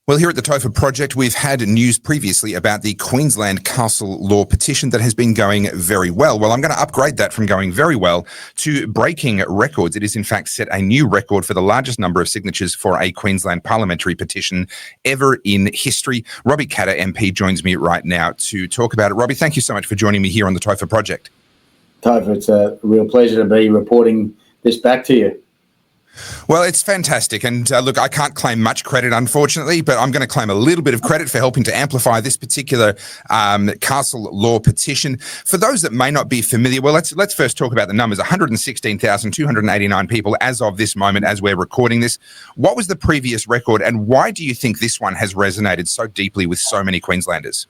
Well, here at the Topher Project, we've had news previously about the Queensland Castle Law Petition that has been going very well. Well, I'm going to upgrade that from going very well to breaking records. It has, in fact, set a new record for the largest number of signatures for a Queensland parliamentary petition ever in history. Robbie Katter, MP, joins me right now to talk about it. Robbie, thank you so much for joining me here on the Topher Project. Topher, it's a real pleasure to be reporting this back to you. Well, it's fantastic. And look, I can't claim much credit, unfortunately, but I'm going to claim a little bit of credit for helping to amplify this particular Castle Law Petition. For those that may not be familiar, well, let's first talk about the numbers. 116,289 people as of this moment, as we're recording this. What was the previous record, and why do you think this one has resonated so deeply with so many Queenslanders?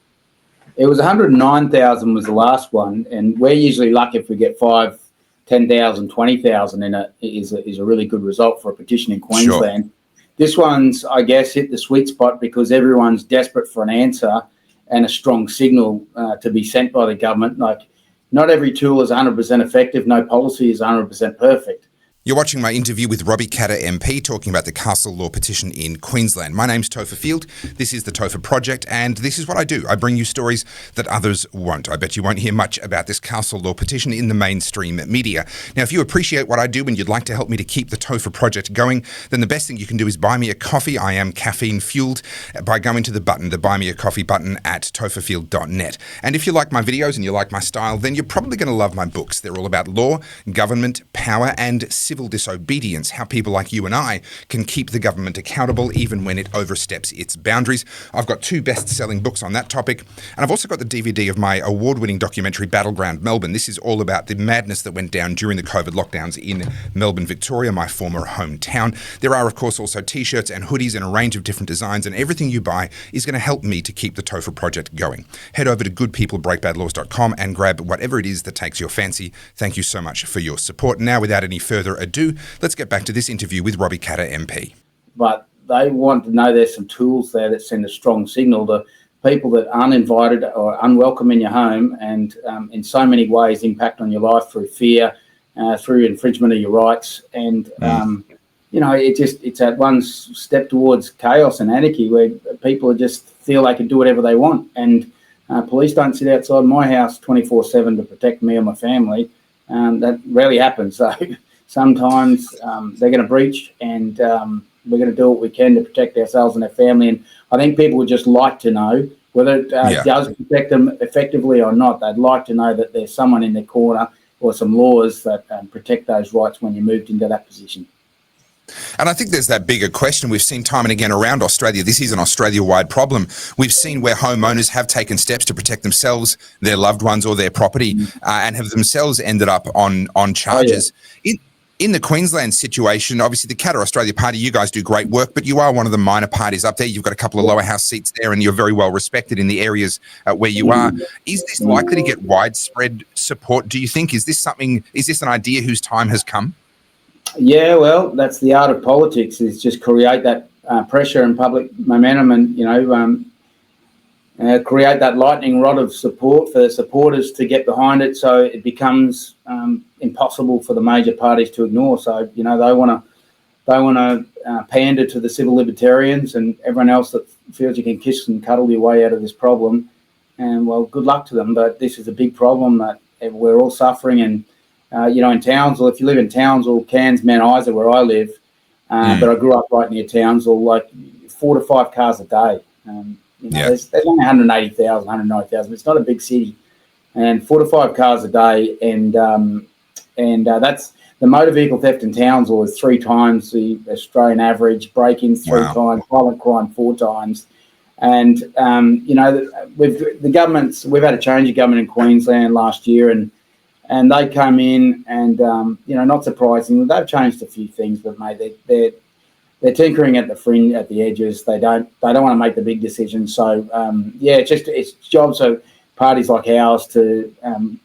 It was 109,000 was the last one, and we're usually lucky if we get 5, 10,000, 20,000 in it is a really good result for a petition in Queensland. Sure. This one's, I guess, hit the sweet spot because everyone's desperate for an answer and a strong signal to be sent by the government. Like, not every tool is 100% effective. No policy is 100% perfect. You're watching my interview with Robbie Katter, MP, talking about the Castle Law Petition in Queensland. My name's Topher Field. This is the Topher Project, and this is what I do. I bring you stories that others won't. I bet you won't hear much about this Castle Law Petition in the mainstream media. Now, if you appreciate what I do and you'd like to help me to keep the Topher Project going, then the best thing you can do is buy me a coffee. I am caffeine fueled by going to the button, the Buy Me a Coffee button at topherfield.net. And if you like my videos and you like my style, then you're probably going to love my books. They're all about law, government, power, and civil disobedience, how people like you and I can keep the government accountable even when it oversteps its boundaries. I've got 2 best-selling books on that topic, and I've also got the DVD of my award-winning documentary Battleground Melbourne. This is all about the madness that went down during the COVID lockdowns in Melbourne, Victoria, my former hometown. There are, of course, also t-shirts and hoodies and a range of different designs, and everything you buy is going to help me to keep the Topher Project going. Head over to goodpeoplebreakbadlaws.com and grab whatever it is that takes your fancy. Thank you so much for your support. Now, without any further ado, let's get back to this interview with Robbie Katter, MP. But they want to know there's some tools there that send a strong signal to people that aren't invited or unwelcome in your home, and in so many ways impact on your life through fear, through infringement of your rights. And, you know, it's that one step towards chaos and anarchy where people just feel they can do whatever they want. And police don't sit outside my house 24/7 to protect me or my family. That rarely happens. So sometimes they're going to breach, and we're going to do what we can to protect ourselves and our family. And I think people would just like to know whether it does protect them effectively or not. They'd like to know that there's someone in their corner or some laws that protect those rights when you moved into that position. And I think there's that bigger question we've seen time and again around Australia. This is an Australia-wide problem. We've seen where homeowners have taken steps to protect themselves, their loved ones or their property, and have themselves ended up on charges. In the Queensland situation, obviously the Katter Australia Party, you guys do great work, but you are one of the minor parties up there. You've got a couple of lower house seats there, and you're very well respected in the areas where you are. Is this likely to get widespread support, do you think? Is this an idea whose time has come? Yeah, well, that's the art of politics, is just create that pressure and public momentum, and, you know, create that lightning rod of support for the supporters to get behind it, so it becomes impossible for the major parties to ignore. So, you know, they want to pander to the civil libertarians and everyone else that feels you can kiss and cuddle your way out of this problem. And, well, good luck to them, but this is a big problem that we're all suffering. And you know, in Townsville, if you live in Townsville, Cairns, Mount Isa, where I live, but I grew up right near Townsville, like 4 to 5 cars a day. You know, there's only 180,000, 190,000. It's not a big city, and 4 to 5 cars a day, and that's the motor vehicle theft in Townsville is 3 times the Australian average. Break-ins 3 times, violent crime 4 times, and you know, we've had a change of government in Queensland last year, and they come in and, you know, not surprisingly, they've changed a few things, but mate, they're tinkering at the fringe, at the edges. They don't want to make the big decisions. So yeah, it's jobs of parties like ours to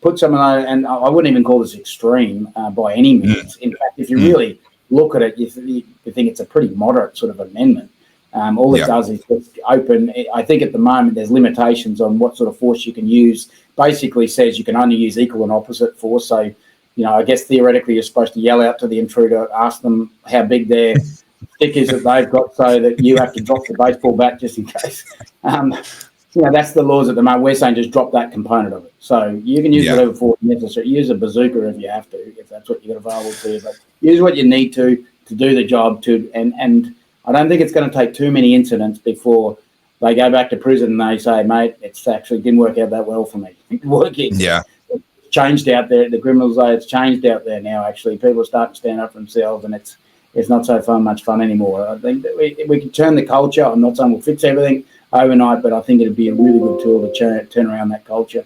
put some of those, and I wouldn't even call this extreme by any means. In fact, if you really look at it, you think it's a pretty moderate sort of amendment. All it does is just open. I think at the moment there's limitations on what sort of force you can use. Basically says you can only use equal and opposite force. So, you know, I guess theoretically you're supposed to yell out to the intruder, ask them how big their stickers that they've got so that you have to drop the baseball bat just in case. That's the laws at the moment. We're saying just drop that component of it. So you can use whatever force necessary. Use a bazooka if you have to, if that's what you've got available to you. But use what you need to do the job. And I don't think it's going to take too many incidents before they go back to prison and they say, mate, it's actually didn't work out that well for me. It's changed out there. The criminals say it's changed out there now, actually. People are starting to stand up for themselves, and it's not so much fun anymore. I think that we can turn the culture. I'm not saying we'll fix everything overnight, but I think it'd be a really good tool to turn around that culture.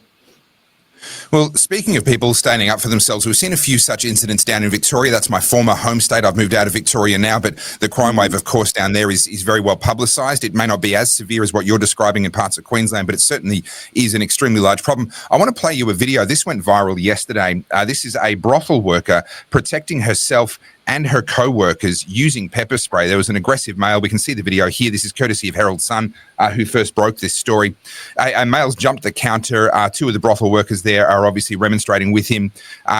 Well, speaking of people standing up for themselves, we've seen a few such incidents down in Victoria. That's my former home state. I've moved out of Victoria now, but the crime wave, of course, down there is very well publicised. It may not be as severe as what you're describing in parts of Queensland, but it certainly is an extremely large problem. I want to play you a video. This went viral yesterday. This is a brothel worker protecting herself and her co-workers using pepper spray. There was an aggressive male. We can see the video here. This is courtesy of Herald Sun, who first broke this story. A male's jumped the counter. Two of the brothel workers there are obviously remonstrating with him.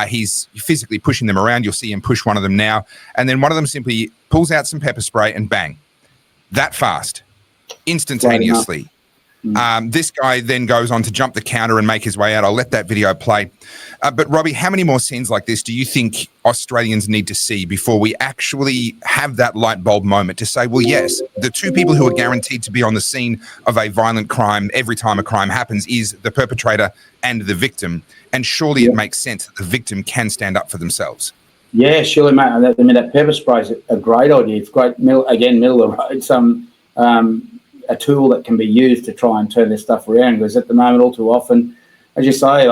He's physically pushing them around. You'll see him push one of them now. And then one of them simply pulls out some pepper spray and bang. That fast. Instantaneously. This guy then goes on to jump the counter and make his way out. I'll let that video play. But Robbie, how many more scenes like this do you think Australians need to see before we actually have that light bulb moment to say, well, yes, the two people who are guaranteed to be on the scene of a violent crime every time a crime happens is the perpetrator and the victim. And surely it makes sense that the victim can stand up for themselves. Yeah, surely, mate. I mean, that pepper spray is a great idea. It's great, middle of the road. A tool that can be used to try and turn this stuff around, because at the moment, all too often, as you say,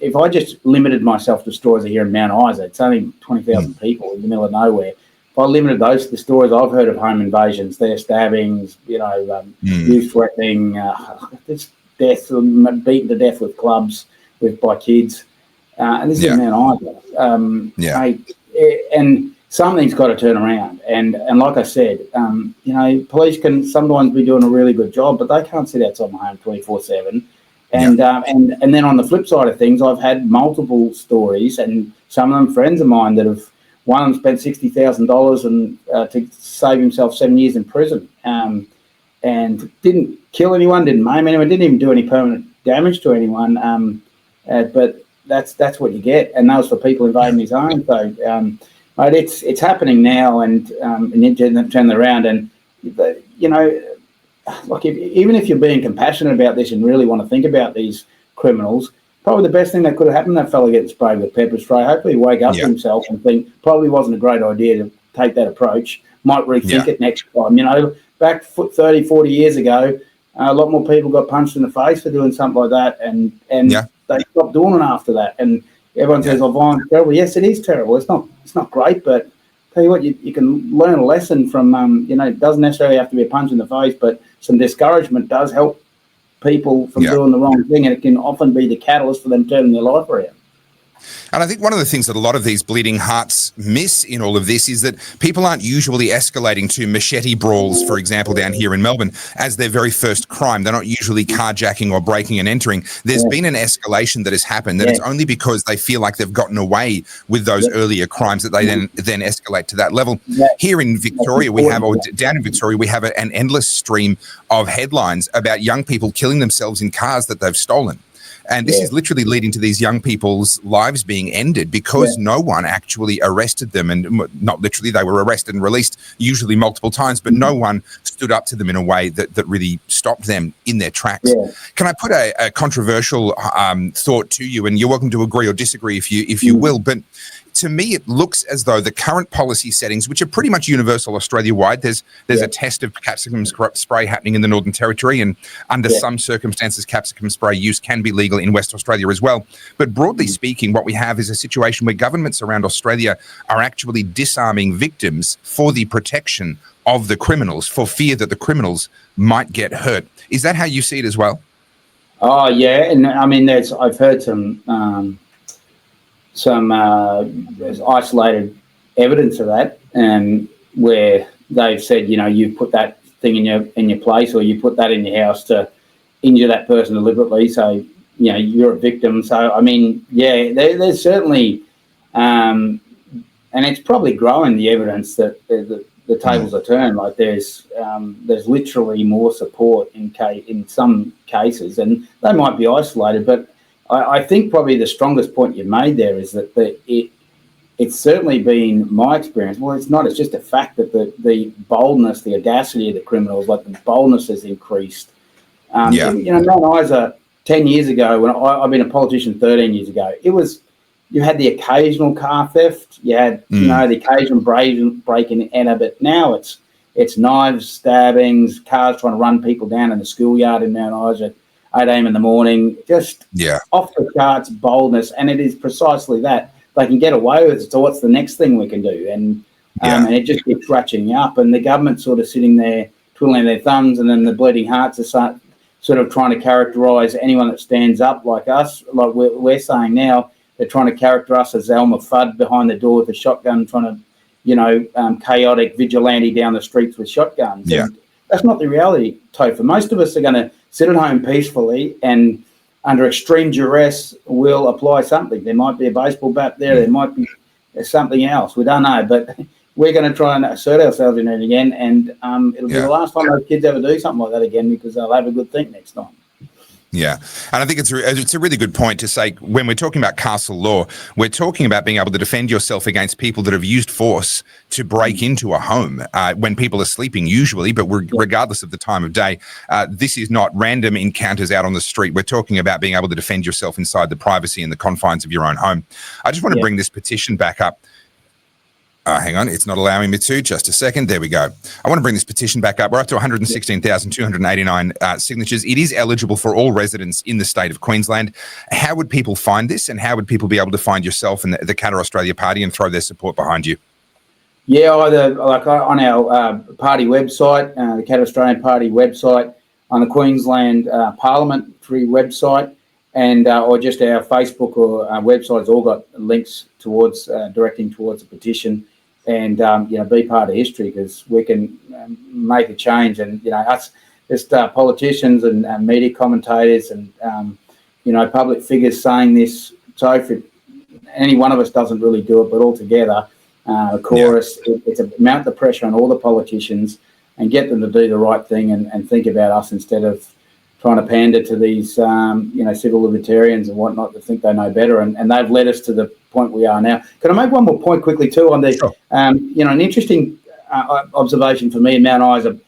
if I just limited myself to stores here in Mount Isa, it's only 20,000 people in the middle of nowhere. If I limited the stories I've heard of home invasions, their stabbings, youth threatening, death, beaten to death with clubs by kids, and this is Mount Isa. And something's got to turn around, and like I said, police can sometimes be doing a really good job, but they can't sit outside my home 24/7. And then on the flip side of things, I've had multiple stories, and some of them friends of mine that have, one of them spent $60,000 and to save himself 7 years in prison, and didn't kill anyone, didn't maim anyone, didn't even do any permanent damage to anyone. But that's what you get, and that was for people invading his home. So. But it's happening now, and then turn around, and even if you're being compassionate about this and really want to think about these criminals, probably the best thing that could have happened, that fella getting sprayed with pepper spray. Hopefully, he wake up to himself and think probably wasn't a great idea to take that approach. Might rethink it next time. Back 30, 40 years ago, a lot more people got punched in the face for doing something like that, and they stopped doing it after that. And everyone says, violence is terrible. Yes, it is terrible. It's not great, but tell you what, you can learn a lesson from, it doesn't necessarily have to be a punch in the face, but some discouragement does help people from doing the wrong thing, and it can often be the catalyst for them turning their life around. And I think one of the things that a lot of these bleeding hearts miss in all of this is that people aren't usually escalating to machete brawls, for example, down here in Melbourne, as their very first crime. They're not usually carjacking or breaking and entering. There's been an escalation that has happened, and it's only because they feel like they've gotten away with those earlier crimes that they then escalate to that level. Here in Victoria, down in Victoria, we have an endless stream of headlines about young people killing themselves in cars that they've stolen. And this is literally leading to these young people's lives being ended because no one actually arrested them. And not literally, they were arrested and released, usually multiple times, but no one stood up to them in a way that really stopped them in their tracks. Can I put a controversial thought to you? And you're welcome to agree or disagree if you will, but to me, it looks as though the current policy settings, which are pretty much universal Australia-wide, there's a test of capsicum spray happening in the Northern Territory, and under some circumstances, capsicum spray use can be legal in West Australia as well. But broadly speaking, what we have is a situation where governments around Australia are actually disarming victims for the protection of the criminals, for fear that the criminals might get hurt. Is that how you see it as well? Oh, yeah. And I mean, I've heard some isolated evidence of that, and where they've said, you put that thing in your place, or you put that in your house to injure that person deliberately. So, you're a victim. So, I mean, there's certainly and it's probably growing the evidence that the tables are turned. Like there's literally more support in some cases, and they might be isolated. But I think probably the strongest point you've made there is that it's certainly been my experience. Well, it's not. It's just a fact that the boldness, the audacity of the criminals, like the boldness has increased. Mount Isa 10 years ago, when I've been a politician 13 years ago, you had the occasional car theft, you had the occasional break-in and enter, but now it's knives, stabbings, cars trying to run people down in the schoolyard in Mount Isa at 8 a.m. in the morning, just off the charts boldness, and it is precisely that. They can get away with it, so what's the next thing we can do? And it just keeps ratcheting up, and the government's sort of sitting there twiddling their thumbs, and then the bleeding hearts are sort of trying to characterise anyone that stands up like us, like we're saying now. They're trying to character us as Elmer Fudd behind the door with a shotgun, trying to, chaotic vigilante down the streets with shotguns. Yeah. And that's not the reality, Topher. Most of us are going to sit at home peacefully and under extreme duress will apply something. There might be a baseball bat there. There might be something else. We don't know. But we're going to try and assert ourselves in it again. And it'll be the last time those kids ever do something like that again, because they'll have a good think next time. Yeah. And I think it's a really good point to say, when we're talking about castle law, we're talking about being able to defend yourself against people that have used force to break into a home when people are sleeping usually, but regardless of the time of day. This is not random encounters out on the street. We're talking about being able to defend yourself inside the privacy and the confines of your own home. I just want to bring this petition back up. Hang on, it's not allowing me to. Just a second. There we go. I want to bring this petition back up. We're up to 116,289 signatures. It is eligible for all residents in the state of Queensland. How would people find this, and how would people be able to find yourself and the Katter Australia Party and throw their support behind you? Yeah, either like on our party website, the Katter Australian Party website, on the Queensland Parliamentary website, and or just our Facebook or website has all got links towards directing towards a petition. And be part of history, because we can make a change. And us, just politicians and media commentators and public figures saying this. So if any one of us doesn't really do it, but all together, of course, it's a mount the pressure on all the politicians and get them to do the right thing and think about us, instead of trying to pander to these civil libertarians and whatnot that think they know better, and they've led us to the point we are now. Can I make one more point quickly too on the, an interesting observation for me in Mount Isa?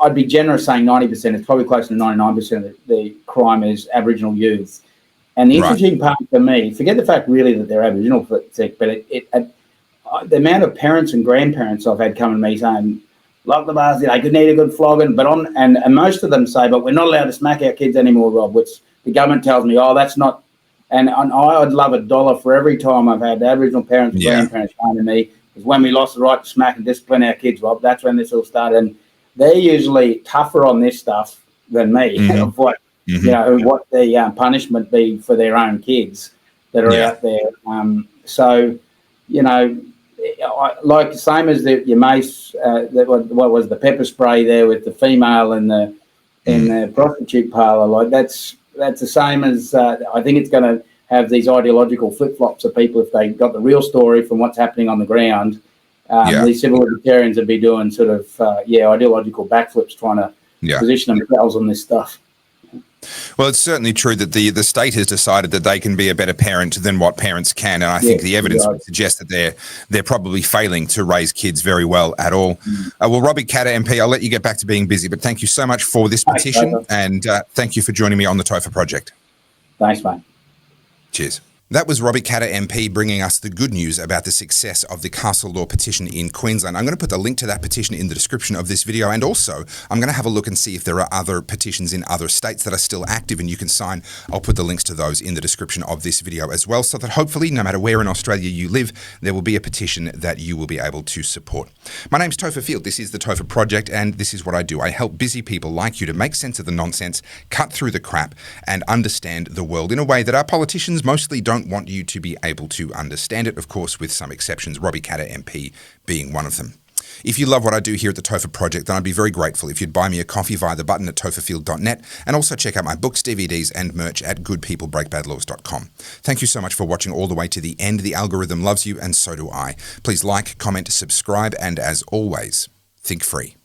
I'd be generous saying 90%. It's probably closer to 99% of the crime is Aboriginal youth. And the interesting part for me, forget the fact really that they're Aboriginal, but the amount of parents and grandparents I've had come to me saying, lock the bars, they could need a good flogging, but and most of them say, but we're not allowed to smack our kids anymore, Rob, which the government tells me, that's not. And I'd love $1 for every time I've had Aboriginal parents and grandparents come to me, is when we lost the right to smack and discipline our kids, Rob. That's when this all started. And they're usually tougher on this stuff than me, of what what the punishment be for their own kids that are out there. Like same as your mace, what was the pepper spray there with the female in the prostitute parlour, like that's the same as I think it's going to have these ideological flip-flops of people if they got the real story from what's happening on the ground. These civil libertarians would be doing sort of ideological backflips trying to position themselves on this stuff. Well, it's certainly true that the state has decided that they can be a better parent than what parents can, and I think the evidence would suggest that they're probably failing to raise kids very well at all. Well, Robbie Katter, MP, I'll let you get back to being busy, but thank you so much for this petition, and thank you for joining me on the Topher Project. Thanks, mate. Cheers. That was Robbie Katter MP bringing us the good news about the success of the Castle Law Petition in Queensland. I'm going to put the link to that petition in the description of this video, and also I'm going to have a look and see if there are other petitions in other states that are still active and you can sign. I'll put the links to those in the description of this video as well, so that hopefully, no matter where in Australia you live, there will be a petition that you will be able to support. My name's Topher Field. This is the Topher Project, and this is what I do. I help busy people like you to make sense of the nonsense, cut through the crap, and understand the world in a way that our politicians mostly don't want you to be able to understand it, of course, with some exceptions, Robbie Katter MP being one of them. If you love what I do here at the Topher Project, then I'd be very grateful if you'd buy me a coffee via the button at topherfield.net, and also check out my books, DVDs, and merch at goodpeoplebreakbadlaws.com. Thank you so much for watching all the way to the end. The algorithm loves you, and so do I. Please like, comment, subscribe, and as always, think free.